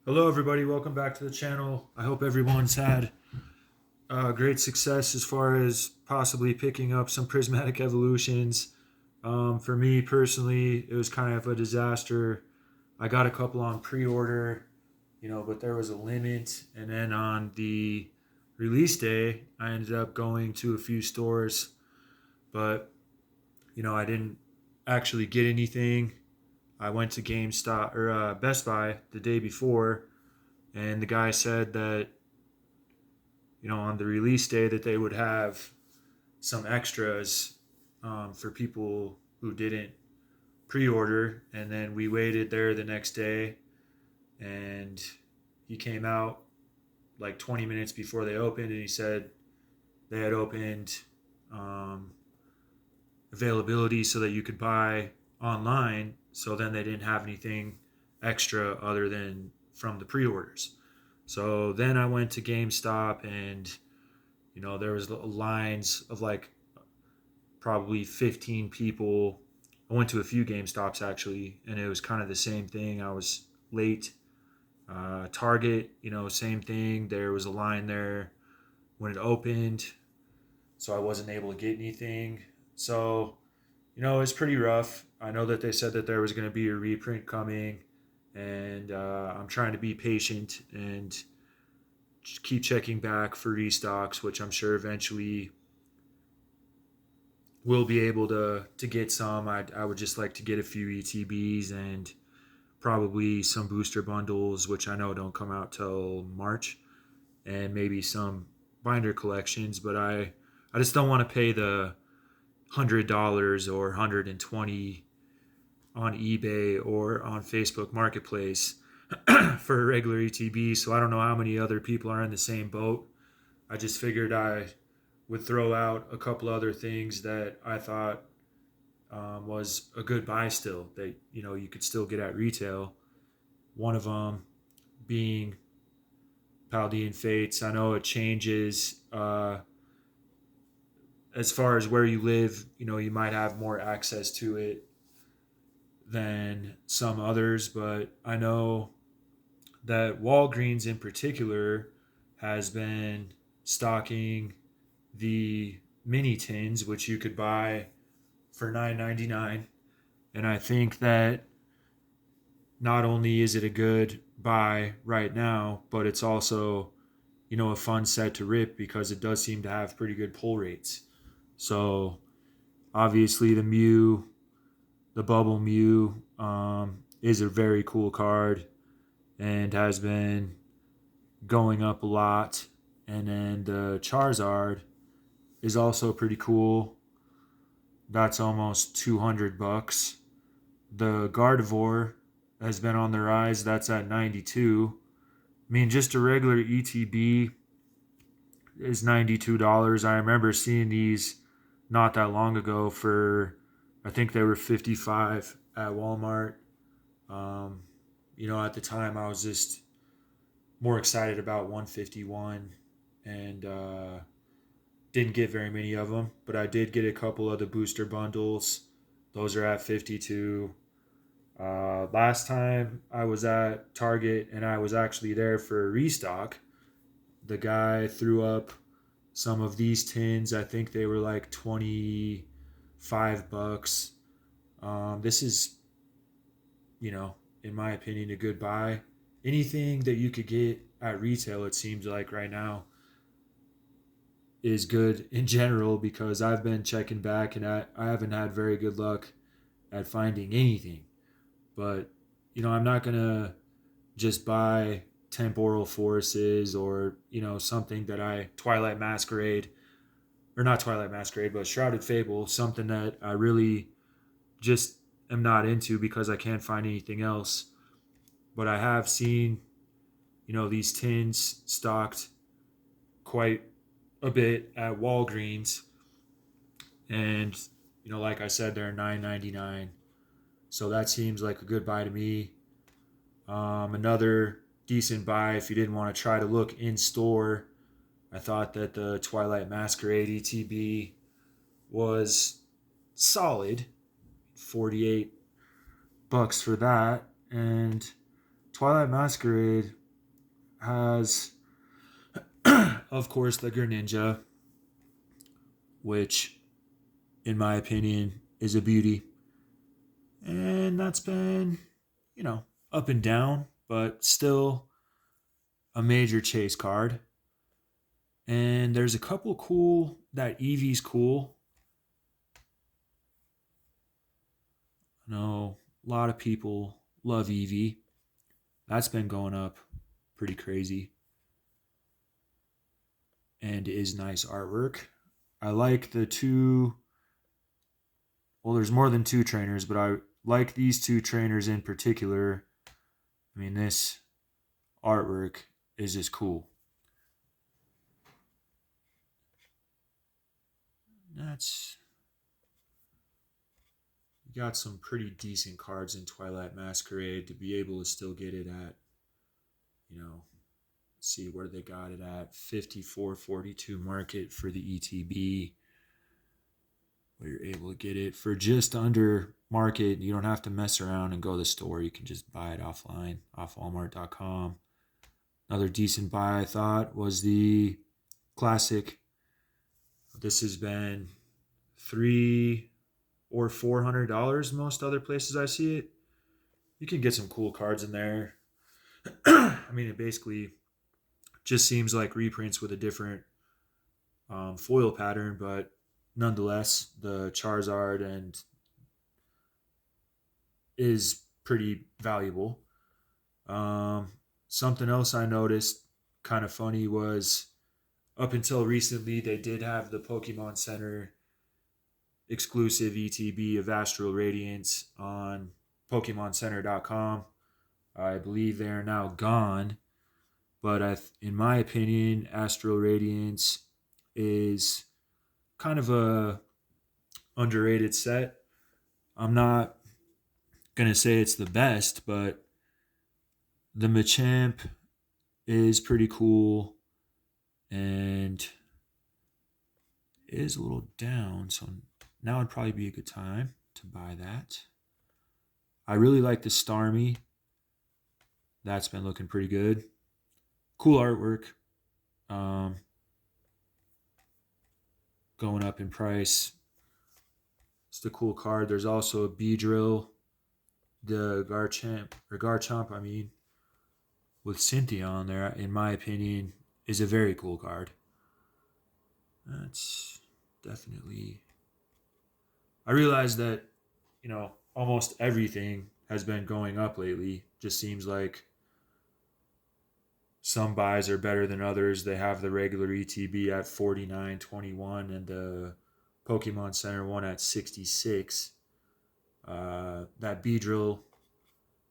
Hello, everybody. Welcome back to the channel. I hope everyone's had great success as far as possibly picking up some Prismatic Evolutions. For me personally, it was kind of a disaster. I got a couple on pre-order, but there was a limit. And then on the release day, I ended up going to a few stores, but I didn't actually get anything. I went to GameStop or Best Buy the day before, and the guy said that on the release day that they would have some extras for people who didn't pre-order. And then we waited there the next day, and he came out like 20 minutes before they opened, and he said they had opened um, availability so that you could buy online. So then they didn't have anything extra other than from the pre-orders. So then I went to GameStop, and there was lines of like probably 15 people. I went to a few GameStops actually, and it was kind of the same thing. I was late. Target, same thing. There was a line there when it opened, so I wasn't able to get anything. So, it was pretty rough. I know that they said that there was going to be a reprint coming, and I'm trying to be patient and just keep checking back for restocks, which I'm sure eventually we'll be able to get some. I would just like to get a few ETBs and probably some booster bundles, which I know don't come out till March, and maybe some binder collections. But I just don't want to pay the $100 or 120 on eBay or on Facebook Marketplace for a regular ETB. So I don't know how many other people are in the same boat. I just figured I would throw out a couple other things that I thought was a good buy still that you could still get at retail. One of them being Paldean Fates. I know it changes as far as where you live. You might have more access to it than some others, but I know that Walgreens in particular has been stocking the mini tins, which you could buy for $9.99. And I think that not only is it a good buy right now, but it's also, a fun set to rip because it does seem to have pretty good pull rates. So obviously the Bubble Mew, is a very cool card and has been going up a lot. And then the Charizard is also pretty cool. That's almost $200. The Gardevoir has been on the rise. That's at 92. I mean, just a regular ETB is $92. I remember seeing these not that long ago for, I think they were 55 at Walmart. Um, at the time I was just more excited about 151, and didn't get very many of them, but I did get a couple of the booster bundles. Those are at 52. Last time I was at Target and I was actually there for a restock, the guy threw up some of these tins. I think they were like $25. This is, in my opinion, a good buy. Anything that you could get at retail, it seems like right now, is good in general because I've been checking back and I haven't had very good luck at finding anything. But, I'm not going to just buy temporal forces or, something that Twilight Masquerade, or not Twilight Masquerade, but Shrouded Fable, something that I really just am not into because I can't find anything else. But I have seen, these tins stocked quite a bit at Walgreens, and like I said, they're $9.99. So that seems like a good buy to me. Another decent buy if you didn't want to try to look in store. I thought that the Twilight Masquerade ETB was solid. $48 for that, and Twilight Masquerade has, of course, the Greninja, which, in my opinion, is a beauty. And that's been, you know, up and down, but still a major chase card. And there's a couple cool, that Eevee's cool. I know a lot of people love Eevee. That's been going up pretty crazy and is nice artwork. I like the two, well, there's more than two trainers, but I like these two trainers in particular. I mean, this artwork is just cool. That's, you got some pretty decent cards in Twilight Masquerade to be able to still get it at, you know, let's see where they got it at 54.42 market for the ETB. Where you're able to get it for just under market. You don't have to mess around and go to the store. You can just buy it offline off Walmart.com. Another decent buy I thought was the classic. This has been $300 or $400 most other places I see it. You can get some cool cards in there. I mean, it basically just seems like reprints with a different foil pattern, but nonetheless, the Charizard and is pretty valuable. Something else I noticed kind of funny was up until recently, they did have the Pokemon Center exclusive ETB of Astral Radiance on PokemonCenter.com. I believe they are now gone, but in my opinion, Astral Radiance is kind of a underrated set. I'm not gonna say it's the best, but the Machamp is pretty cool and is a little down, so now would probably be a good time to buy that. I really like the Starmie. That's been looking pretty good. Cool artwork. Going up in price. It's the cool card. There's also a Beedrill, the Garchomp, I mean, with Cynthia on there, in my opinion, is a very cool card. That's definitely. I realize that, almost everything has been going up lately. Just seems like some buys are better than others. They have the regular ETB at 49.21 and the Pokemon Center one at 66. That Beedrill,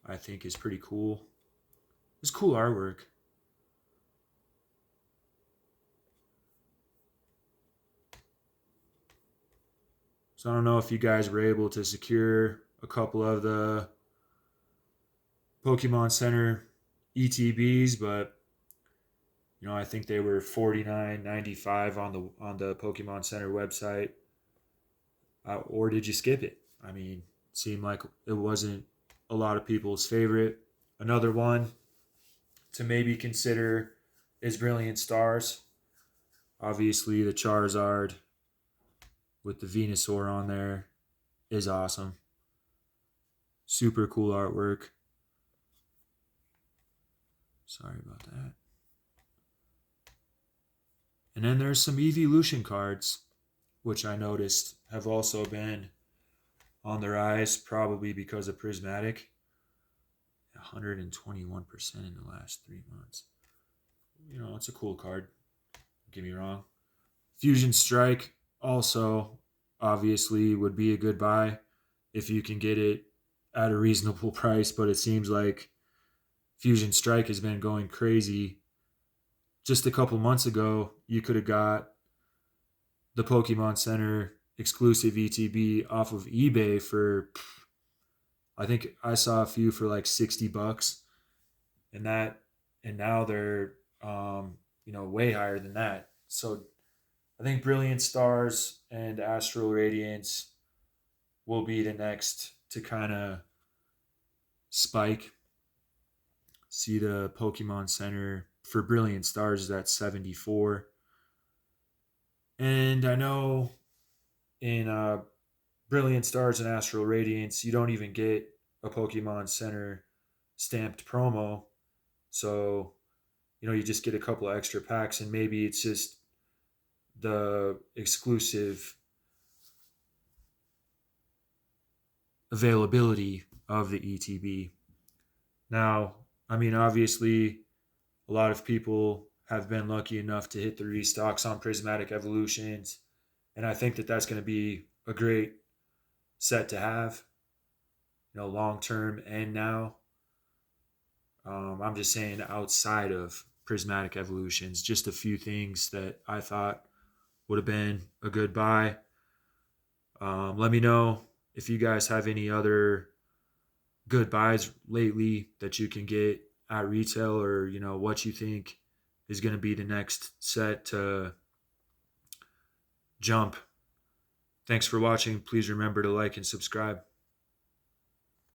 I think, is pretty cool. It's cool artwork. So I don't know if you guys were able to secure a couple of the Pokemon Center ETBs, but I think they were $49.95 on the Pokemon Center website. Or did you skip it? I mean, it seemed like it wasn't a lot of people's favorite. Another one to maybe consider is Brilliant Stars. Obviously, the Charizard with the Venusaur on there is awesome. Super cool artwork. Sorry about that. And then there's some Evolution cards, which I noticed have also been on the rise, probably because of Prismatic. 121% in the last 3 months. It's a cool card. Don't get me wrong. Fusion Strike also obviously would be a good buy if you can get it at a reasonable price, but it seems like Fusion Strike has been going crazy. Just a couple months ago, you could have got the Pokemon Center exclusive ETB off of eBay for, I think I saw a few for like $60, and now they're way higher than that. So I think Brilliant Stars and Astral Radiance will be the next to kind of spike. See the Pokemon Center for Brilliant Stars is at 74. And I know in Brilliant Stars and Astral Radiance, you don't even get a Pokemon Center stamped promo. So, you just get a couple of extra packs, and maybe it's just the exclusive availability of the ETB. Now, I mean, obviously, a lot of people have been lucky enough to hit the restocks on Prismatic Evolutions, and I think that that's going to be a great set to have, long term and now. I'm just saying outside of Prismatic Evolutions, just a few things that I thought would have been a good buy. Let me know if you guys have any other good buys lately that you can get at retail, or what you think is going to be the next set to jump. Thanks for watching. Please remember to like and subscribe.